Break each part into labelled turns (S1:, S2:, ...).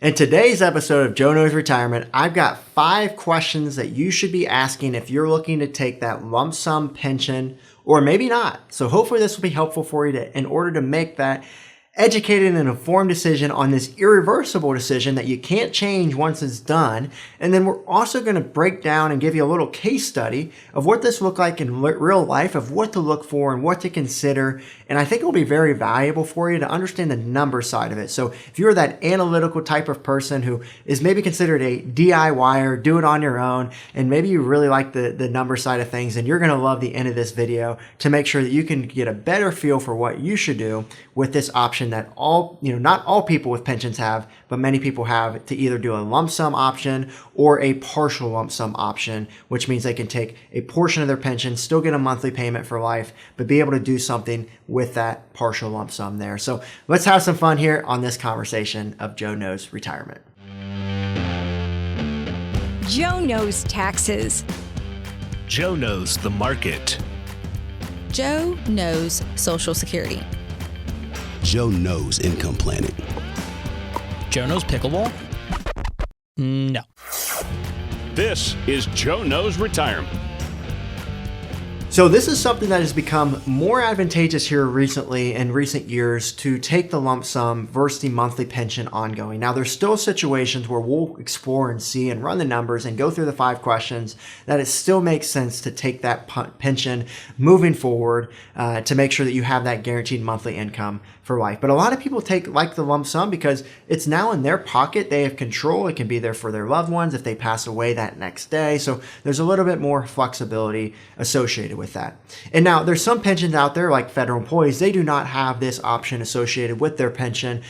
S1: In today's episode of Joe Knows Retirement, I've got 5 questions that you should be asking if you're looking to take that lump sum pension or maybe not. So hopefully this will be helpful for you in order to make that educated and informed decision on this irreversible decision that you can't change once it's done. And then we're also going to break down and give you a little case study of what this looked like in real life, of what to look for and what to consider. And I think it will be very valuable for you to understand the number side of it. So if you're that analytical type of person who is maybe considered a DIYer, do it on your own, and maybe you really like the number side of things, and you're going to love the end of this video to make sure that you can get a better feel for what you should do with this option that not all people with pensions have, but many people have, to either do a lump sum option or a partial lump sum option, which means they can take a portion of their pension, still get a monthly payment for life, but be able to do something with that partial lump sum there. So let's have some fun here on this conversation of Joe Knows Retirement.
S2: Joe knows taxes.
S3: Joe knows the market.
S4: Joe knows Social Security.
S5: Joe knows income planning.
S6: Joe knows pickleball? No.
S3: This is Joe Knows Retirement.
S1: So this is something that has become more advantageous here recently in recent years to take the lump sum versus the monthly pension ongoing. Now there's still situations where we'll explore and see and run the numbers and go through the 5 questions that it still makes sense to take that pension moving forward to make sure that you have that guaranteed monthly income for life. But a lot of people like the lump sum because it's now in their pocket. They have control. It can be there for their loved ones if they pass away that next day. So there's a little bit more flexibility associated with that. And now there's some pensions out there like federal employees. They do not have this option associated with their pension,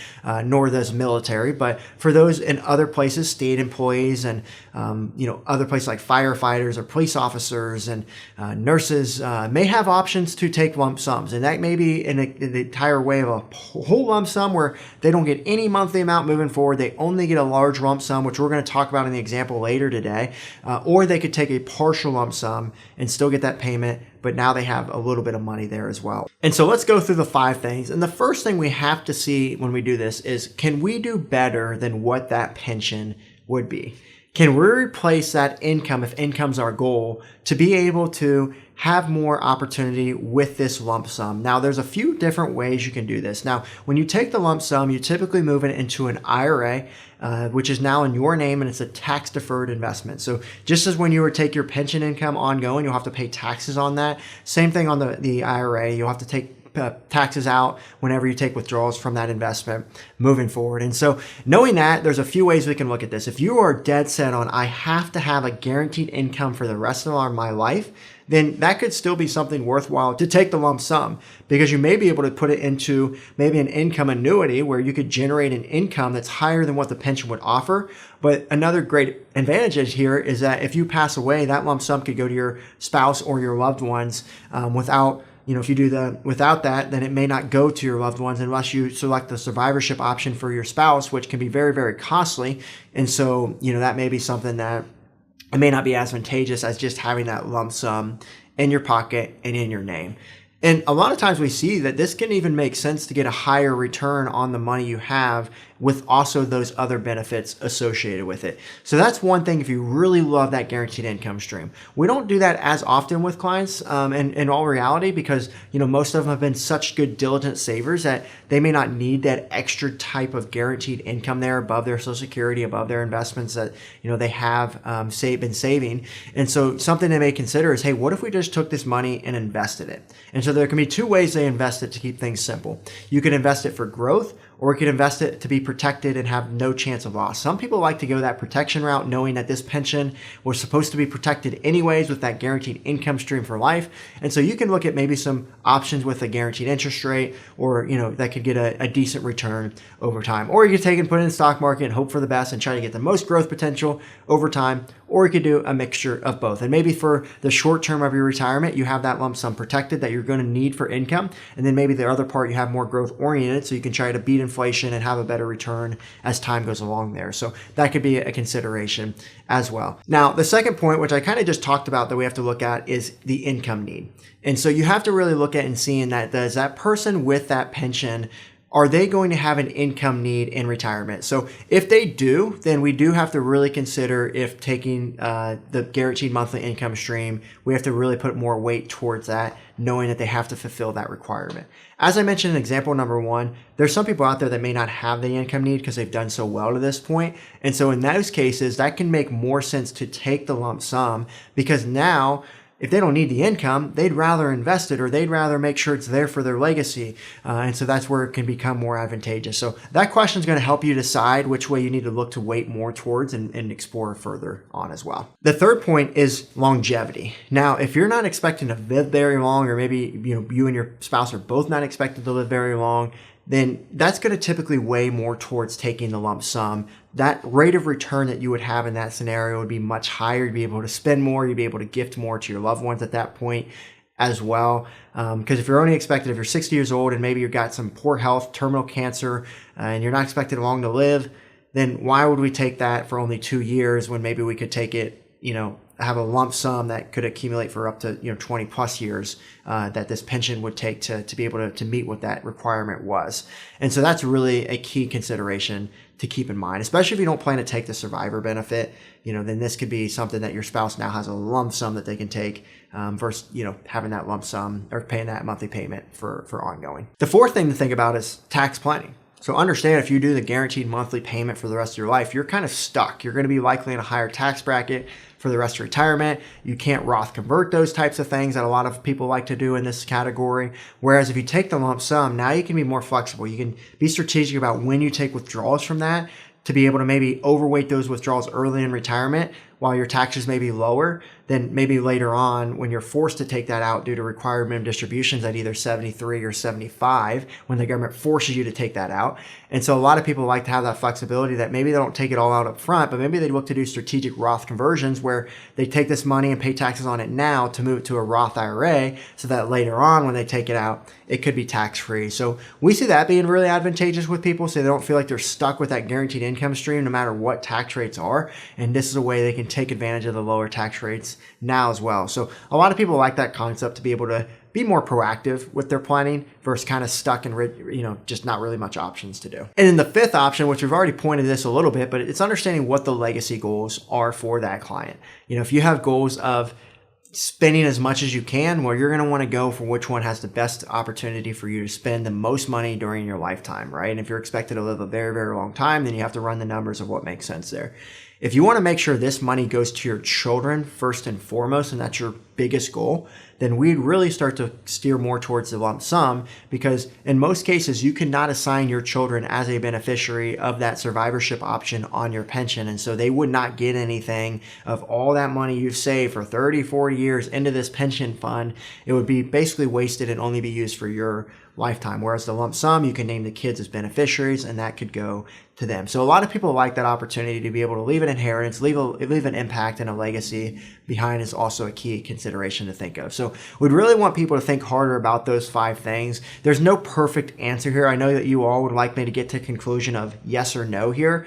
S1: nor does military. But for those in other places, state employees and other places like firefighters or police officers and nurses may have options to take lump sums. And that may be in the entire way of a whole lump sum where they don't get any monthly amount moving forward. They only get a large lump sum, which we're going to talk about in the example later today. Or they could take a partial lump sum and still get that payment, but now they have a little bit of money there as well. And so let's go through the 5 things. And the first thing we have to see when we do this is, can we do better than what that pension would be? Can we replace that income, if income's our goal, to be able to have more opportunity with this lump sum? Now, there's a few different ways you can do this. Now, when you take the lump sum, you typically move it into an IRA, which is now in your name, and it's a tax-deferred investment. So just as when you take your pension income ongoing, you'll have to pay taxes on that. Same thing on the IRA. You'll have to take taxes out whenever you take withdrawals from that investment moving forward. And so knowing that, there's a few ways we can look at this. If you are dead set on, I have to have a guaranteed income for the rest of my life, then that could still be something worthwhile to take the lump sum, because you may be able to put it into maybe an income annuity where you could generate an income that's higher than what the pension would offer. But another great advantage here is that if you pass away, that lump sum could go to your spouse or your loved ones if you do without that, then it may not go to your loved ones unless you select the survivorship option for your spouse, which can be very, very costly. And so, that may be something that it may not be as advantageous as just having that lump sum in your pocket and in your name. And a lot of times we see that this can even make sense to get a higher return on the money you have with also those other benefits associated with it. So that's one thing if you really love that guaranteed income stream. We don't do that as often with clients in all reality because, most of them have been such good diligent savers that they may not need that extra type of guaranteed income there above their Social Security, above their investments that, they have been saving. And so something they may consider is, hey, what if we just took this money and invested it? And so there can be 2 ways they invest it to keep things simple. You can invest it for growth, or you could invest it to be protected and have no chance of loss. Some people like to go that protection route, knowing that this pension was supposed to be protected anyways with that guaranteed income stream for life. And so you can look at maybe some options with a guaranteed interest rate, or that could get a decent return over time. Or you could take and put it in the stock market and hope for the best and try to get the most growth potential over time. Or you could do a mixture of both. And maybe for the short term of your retirement, you have that lump sum protected that you're going to need for income. And then maybe the other part, you have more growth oriented, so you can try to beat inflation and have a better return as time goes along there. So that could be a consideration as well. Now, the second point, which I kind of just talked about that we have to look at, is the income need. And so you have to really look at and seeing that, does that person with that pension are they going to have an income need in retirement? So if they do, then we do have to really consider if taking the guaranteed monthly income stream, we have to really put more weight towards that, knowing that they have to fulfill that requirement. As I mentioned in example number one, there's some people out there that may not have the income need because they've done so well to this point. And so in those cases, that can make more sense to take the lump sum, because now if they don't need the income, they'd rather invest it, or they'd rather make sure it's there for their legacy. And so that's where it can become more advantageous. So that question is going to help you decide which way you need to look to weight more towards and explore further on as well. The third point is longevity. Now, if you're not expecting to live very long, or maybe you and your spouse are both not expected to live very long, then that's going to typically weigh more towards taking the lump sum. That rate of return that you would have in that scenario would be much higher. You'd be able to spend more. You'd be able to gift more to your loved ones at that point as well. Because if you're only expected, if you're 60 years old and maybe you've got some poor health, terminal cancer, and you're not expected long to live, then why would we take that for only 2 years when maybe we could take it, have a lump sum that could accumulate for up to 20 plus years that this pension would take to be able to meet what that requirement was. And so that's really a key consideration to keep in mind, especially if you don't plan to take the survivor benefit. Then this could be something that your spouse now has a lump sum that they can take versus having that lump sum or paying that monthly payment for ongoing. The fourth thing to think about is tax planning. So understand, if you do the guaranteed monthly payment for the rest of your life, you're kind of stuck. You're going to be likely in a higher tax bracket for the rest of retirement. You can't Roth convert those types of things that a lot of people like to do in this category. Whereas if you take the lump sum, now you can be more flexible. You can be strategic about when you take withdrawals from that to be able to maybe overweight those withdrawals early in retirement while your taxes may be lower. Then maybe later on, when you're forced to take that out due to required minimum distributions at either 73 or 75, when the government forces you to take that out. And so a lot of people like to have that flexibility that maybe they don't take it all out up front, but maybe they look to do strategic Roth conversions where they take this money and pay taxes on it now to move it to a Roth IRA so that later on when they take it out, it could be tax-free. So we see that being really advantageous with people, so they don't feel like they're stuck with that guaranteed income stream no matter what tax rates are. And this is a way they can take advantage of the lower tax rates now as well. So a lot of people like that concept to be able to be more proactive with their planning versus kind of stuck and just not really much options to do. And then the fifth option, which we've already pointed this a little bit, but it's understanding what the legacy goals are for that client. If you have goals of spending as much as you can, well, you're going to want to go for which one has the best opportunity for you to spend the most money during your lifetime, right? And if you're expected to live a very, very long time, then you have to run the numbers of what makes sense there. If you want to make sure this money goes to your children first and foremost, and that's your biggest goal, then we'd really start to steer more towards the lump sum, because in most cases, you cannot assign your children as a beneficiary of that survivorship option on your pension. And so they would not get anything of all that money you've saved for 30, 40 years into this pension fund. It would be basically wasted and only be used for your lifetime. Whereas the lump sum, you can name the kids as beneficiaries and that could go to them. So a lot of people like that opportunity to be able to leave an inheritance, leave an impact and a legacy behind is also a key consideration to think of. So we'd really want people to think harder about those 5 things. There's no perfect answer here. I know that you all would like me to get to a conclusion of yes or no here.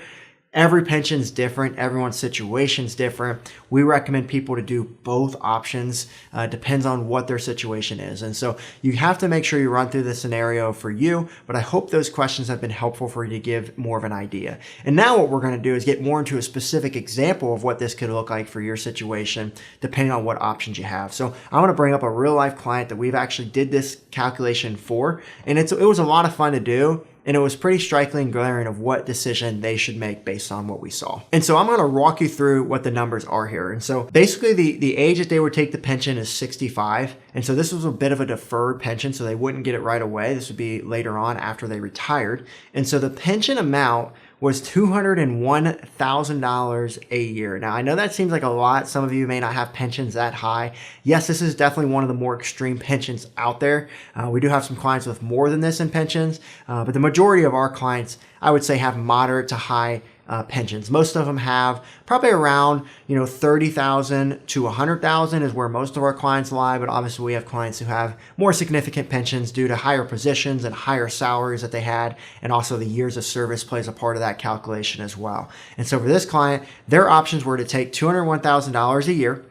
S1: Every pension's different. Everyone's situation's different. We recommend people to do both options. Depends on what their situation is. And so you have to make sure you run through the scenario for you, but I hope those questions have been helpful for you to give more of an idea. And now what we're going to do is get more into a specific example of what this could look like for your situation, depending on what options you have. So I want to bring up a real life client that we've actually did this calculation for, and it was a lot of fun to do. And it was pretty striking and glaring of what decision they should make based on what we saw. And so I'm going to walk you through what the numbers are here. And so basically the age that they would take the pension is 65. And so this was a bit of a deferred pension, so they wouldn't get it right away. This would be later on after they retired. And so the pension amount was $201,000 a year. Now, I know that seems like a lot. Some of you may not have pensions that high. Yes, this is definitely one of the more extreme pensions out there. We do have some clients with more than this in pensions, but the majority of our clients, I would say, have moderate to high pensions. Most of them have probably around, 30,000 to 100,000 is where most of our clients lie. But obviously we have clients who have more significant pensions due to higher positions and higher salaries that they had. And also the years of service plays a part of that calculation as well. And so for this client, their options were to take $201,000 a year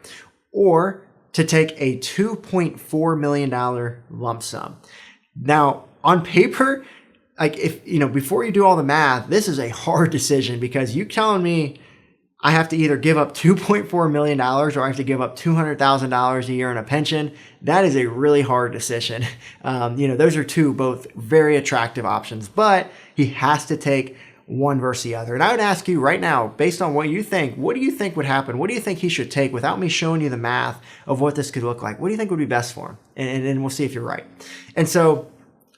S1: or to take a $2.4 million lump sum. Now, on paper, like if, before you do all the math, this is a hard decision because you telling me I have to either give up $2.4 million or I have to give up $200,000 a year in a pension. That is a really hard decision. Those are two both very attractive options, but he has to take one versus the other. And I would ask you right now, based on what do you think would happen? What do you think he should take without me showing you the math of what this could look like? What do you think would be best for him? And then we'll see if you're right. And so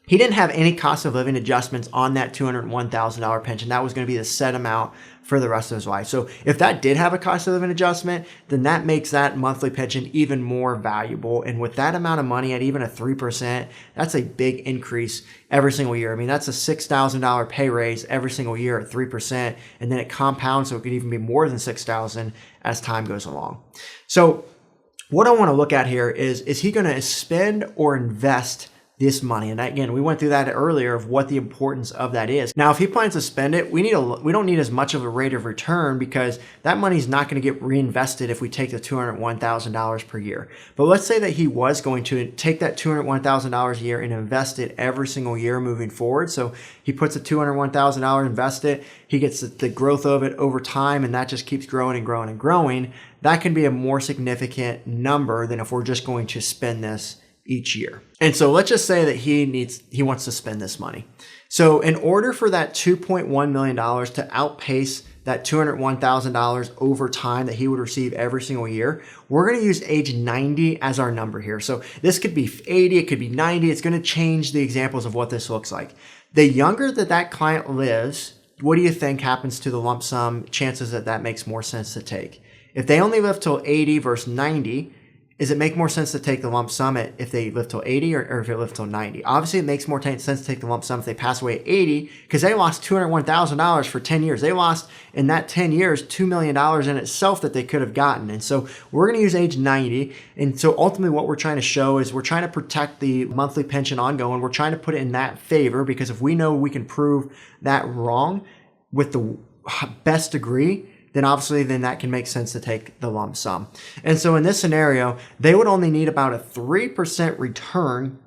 S1: he didn't have any cost of living adjustments on that $201,000 pension. That was going to be the set amount for the rest of his life. So if that did have a cost of living adjustment, then that makes that monthly pension even more valuable. And with that amount of money at even a 3%, that's a big increase every single year. I mean, that's a $6,000 pay raise every single year at 3%. And then it compounds, so it could even be more than $6,000 as time goes along. So what I want to look at here is he going to spend or invest this money? And again, we went through that earlier of what the importance of that is. Now, if he plans to spend it, we don't need as much of a rate of return because that money is not going to get reinvested if we take the $201,000 per year. But let's say that he was going to take that $201,000 a year and invest it every single year moving forward. So he puts the $201,000, invest it, he gets the growth of it over time, and that just keeps growing and growing and growing. That can be a more significant number than if we're just going to spend this each year. And so let's just say that he wants to spend this money. So in order for that $2.1 million to outpace that $201,000 over time that he would receive every single year, we're going to use age 90 as our number here. So this could be 80, it could be 90. It's going to change the examples of what this looks like. The younger that client lives, what do you think happens to the lump sum chances that makes more sense to take? If they only live till 80 versus 90, does it make more sense to take the lump sum if they live till 80 or if they live till 90? Obviously, it makes more sense to take the lump sum if they pass away at 80 because they lost $201,000 for 10 years. They lost, in that 10 years, $2 million in itself that they could have gotten. And so we're going to use age 90. And so ultimately what we're trying to show is we're trying to protect the monthly pension ongoing. We're trying to put it in that favor because if we know we can prove that wrong with the best degree, then obviously that can make sense to take the lump sum. And so in this scenario, they would only need about a 3% return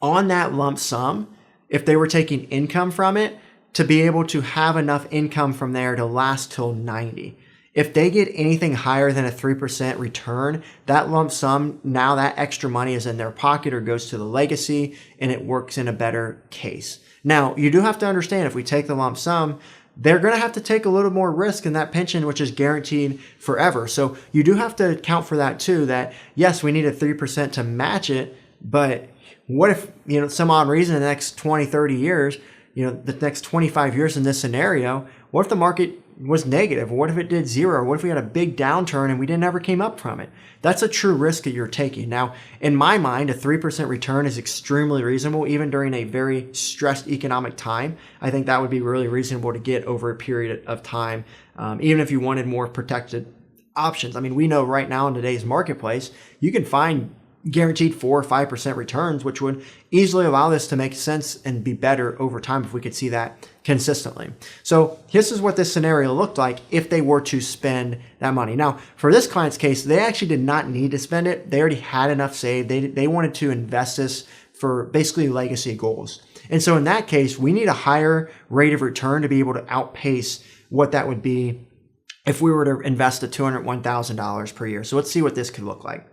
S1: on that lump sum if they were taking income from it to be able to have enough income from there to last till 90. If they get anything higher than a 3% return, that lump sum, now that extra money is in their pocket or goes to the legacy and it works in a better case. Now, you do have to understand if we take the lump sum, they're going to have to take a little more risk in that pension, which is guaranteed forever. So you do have to account for that too, that yes, we need a 3% to match it, but what if, some odd reason in the next 20, 30 years, the next 25 years in this scenario, what if the market was negative? What if it did zero? What if we had a big downturn and we never came up from it? That's a true risk that you're taking. Now, in my mind, a 3% return is extremely reasonable, even during a very stressed economic time. I think that would be really reasonable to get over a period of time, even if you wanted more protected options. I mean, we know right now in today's marketplace, you can find guaranteed 4 or 5% returns, which would easily allow this to make sense and be better over time if we could see that consistently. So this is what this scenario looked like if they were to spend that money. Now, for this client's case, they actually did not need to spend it. They already had enough saved. They wanted to invest this for basically legacy goals. And so in that case, we need a higher rate of return to be able to outpace what that would be if we were to invest the $201,000 per year. So let's see what this could look like.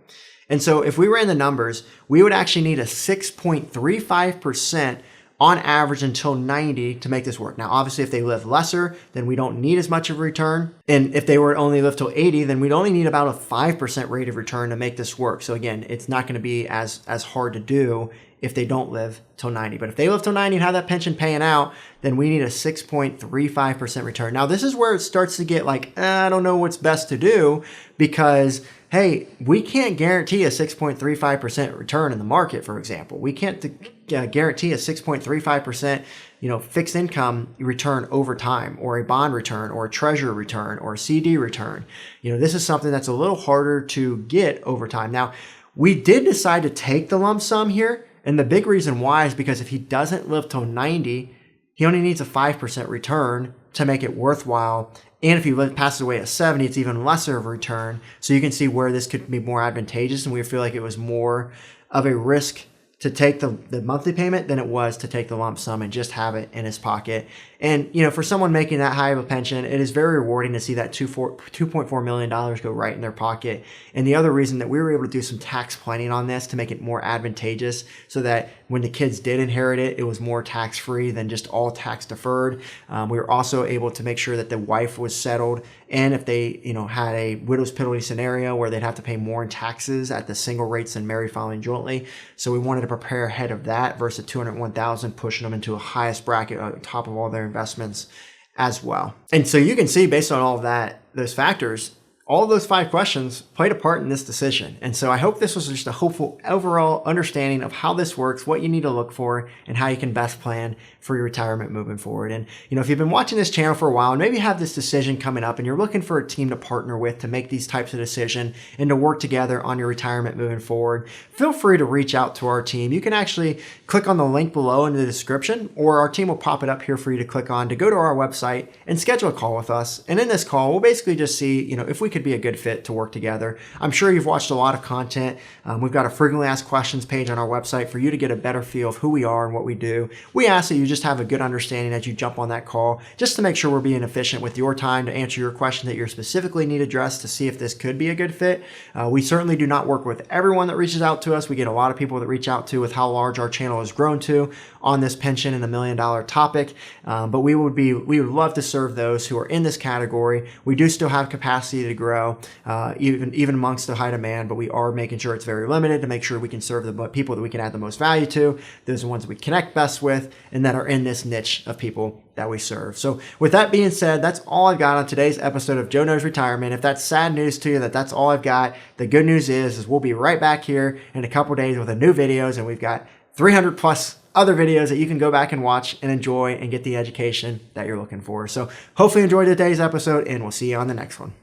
S1: And so if we ran the numbers, we would actually need a 6.35% on average until 90 to make this work. Now, obviously, if they live lesser, then we don't need as much of a return. And if they were only live till 80, then we'd only need about a 5% rate of return to make this work. So again, it's not going to be as hard to do if they don't live till 90. But if they live till 90 and have that pension paying out, then we need a 6.35% return. Now, this is where it starts to get like, I don't know what's best to do because, hey, we can't guarantee a 6.35% return in the market, for example. We can't guarantee a 6.35%, fixed income return over time, or a bond return, or a treasury return, or a CD return. This is something that's a little harder to get over time. Now, we did decide to take the lump sum here. And the big reason why is because if he doesn't live till 90, he only needs a 5% return to make it worthwhile. And if he passes away at 70, it's even lesser of a return. So you can see where this could be more advantageous. And we feel like it was more of a risk to take the monthly payment than it was to take the lump sum and just have it in his pocket. And, for someone making that high of a pension, it is very rewarding to see that $2.4 million go right in their pocket. And the other reason that we were able to do some tax planning on this to make it more advantageous so that when the kids did inherit it, it was more tax-free than just all tax deferred. We were also able to make sure that the wife was settled, and if they, had a widow's penalty scenario where they'd have to pay more in taxes at the single rates than married filing jointly. So we wanted to prepare ahead of that versus $201,000, pushing them into a highest bracket on top of all their investments as well. And so you can see, based on all of that, those factors, all of those 5 questions played a part in this decision. And so I hope this was just a hopeful overall understanding of how this works, what you need to look for, and how you can best plan for your retirement moving forward. And, if you've been watching this channel for a while and maybe have this decision coming up and you're looking for a team to partner with to make these types of decisions and to work together on your retirement moving forward, feel free to reach out to our team. You can actually click on the link below in the description, or our team will pop it up here for you to click on to go to our website and schedule a call with us. And in this call, we'll basically just see, if we could be a good fit to work together. I'm sure you've watched a lot of content. We've got a frequently asked questions page on our website for you to get a better feel of who we are and what we do. We ask that you just have a good understanding as you jump on that call, just to make sure we're being efficient with your time to answer your question that you specifically need addressed to see if this could be a good fit. We certainly do not work with everyone that reaches out to us. We get a lot of people that reach out to with how large our channel has grown to on this pension and $1 million topic. But we would love to serve those who are in this category. We do still have capacity to grow, even amongst the high demand, but we are making sure it's very limited to make sure we can serve the people that we can add the most value to. Those are the ones that we connect best with and that are in this niche of people that we serve. So with that being said, that's all I've got on today's episode of Joe Knows Retirement. If that's sad news to you that's all I've got, the good news is we'll be right back here in a couple days with a new videos, and we've got 300 plus other videos that you can go back and watch and enjoy and get the education that you're looking for. So hopefully you enjoyed today's episode, and we'll see you on the next one.